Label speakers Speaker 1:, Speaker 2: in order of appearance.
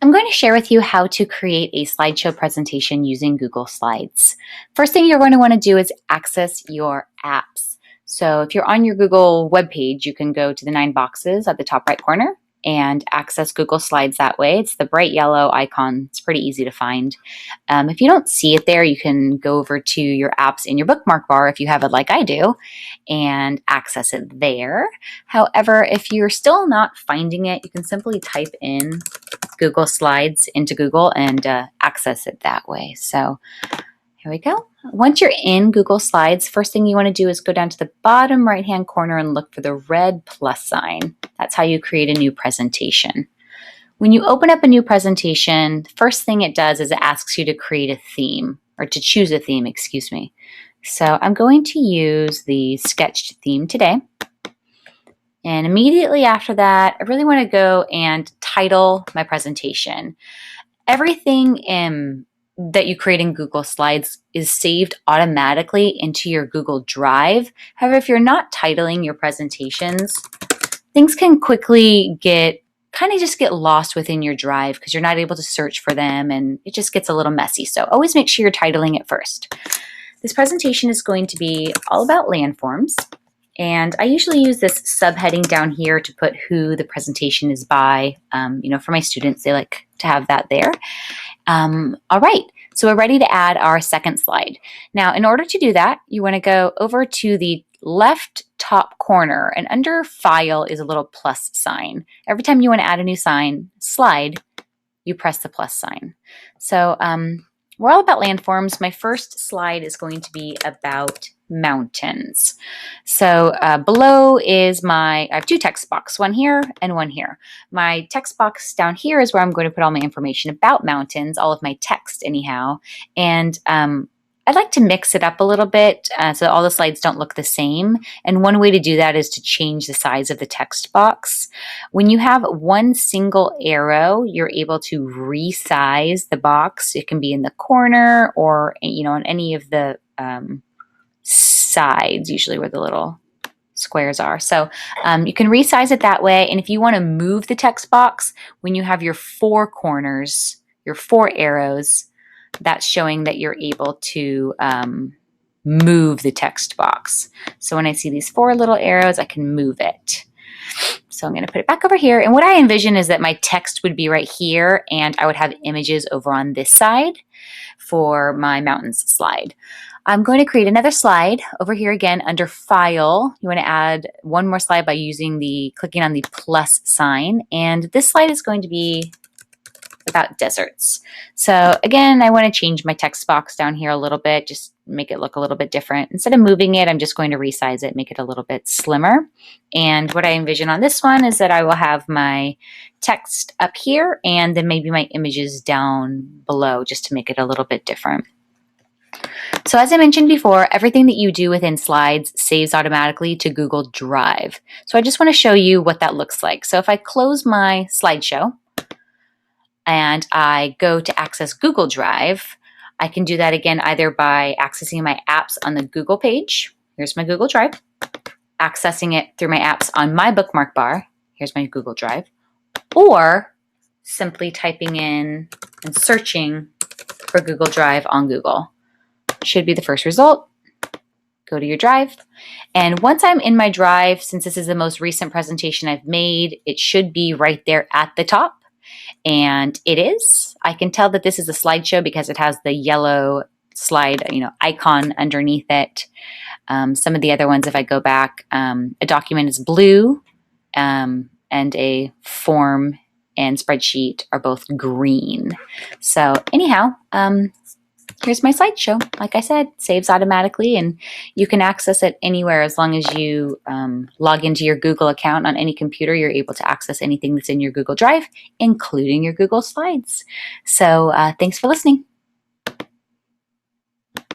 Speaker 1: I'm going to share with you how to create a slideshow presentation using Google Slides. First thing you're going to want to do is access your apps. So if you're on your Google webpage, you can go to the 9 boxes at the top right corner and access Google Slides that way. It's the bright yellow icon. It's pretty easy to find. If you don't see it there, you can go over to your apps in your bookmark bar if you have it like I do and access it there. However, if you're still not finding it, you can simply type in Google Slides into Google and access it that way. So here we go. Once you're in Google Slides, first thing you want to do is go down to the bottom right-hand corner and look for the red plus sign. That's how you create a new presentation. When you open up a new presentation, the first thing it does is it asks you to create a theme, or to choose a theme, excuse me. So I'm going to use the sketched theme today. And immediately after that, I really want to go and title my presentation. Everything that you create in Google Slides is saved automatically into your Google Drive. However, if you're not titling your presentations, things can quickly get lost within your drive because you're not able to search for them and it just gets a little messy. So always make sure you're titling it first. This presentation is going to be all about landforms. And I usually use this subheading down here to put who the presentation is by. For my students, they like to have that there. All right, so we're ready to add our second slide. Now, in order to do that, you want to go over to the left top corner, and under File is a little plus sign. Every time you want to add a new slide, you press the plus sign. So we're all about landforms. My first slide is going to be about mountains. So below is I have 2 text boxes, one here and one here. My text box down here is where I'm going to put all my information about mountains, all of my text anyhow. And I'd like to mix it up a little bit so all the slides don't look the same. And one way to do that is to change the size of the text box. When you have one single arrow, you're able to resize the box. It can be in the corner or on any of the sides, usually where the little squares are. So you can resize it that way. And if you want to move the text box, when you have your 4 corners, your 4 arrows, that's showing that you're able to move the text box. So when I see these 4 little arrows, I can move it. So I'm going to put it back over here. And what I envision is that my text would be right here and I would have images over on this side for my mountains slide. I'm going to create another slide over here again under File. You want to add one more slide by clicking on the plus sign. And this slide is going to be about deserts. So again, I want to change my text box down here a little bit, just make it look a little bit different. Instead of moving it, I'm just going to resize it, make it a little bit slimmer. And what I envision on this one is that I will have my text up here and then maybe my images down below just to make it a little bit different. So as I mentioned before, everything that you do within Slides saves automatically to Google Drive. So I just want to show you what that looks like. So if I close my slideshow, and I go to access Google Drive, I can do that again either by accessing my apps on the Google page. Here's my Google Drive. Accessing it through my apps on my bookmark bar. Here's my Google Drive. Or simply typing in and searching for Google Drive on Google. Should be the first result. Go to your drive. And once I'm in my drive, since this is the most recent presentation I've made, it should be right there at the top. And it is. I can tell that this is a slideshow because it has the yellow slide, icon underneath it. Some of the other ones, if I go back, a document is blue, and a form and spreadsheet are both green. So anyhow, here's my slideshow. Like I said, saves automatically, and you can access it anywhere as long as you log into your Google account on any computer. You're able to access anything that's in your Google Drive, including your Google Slides. So thanks for listening.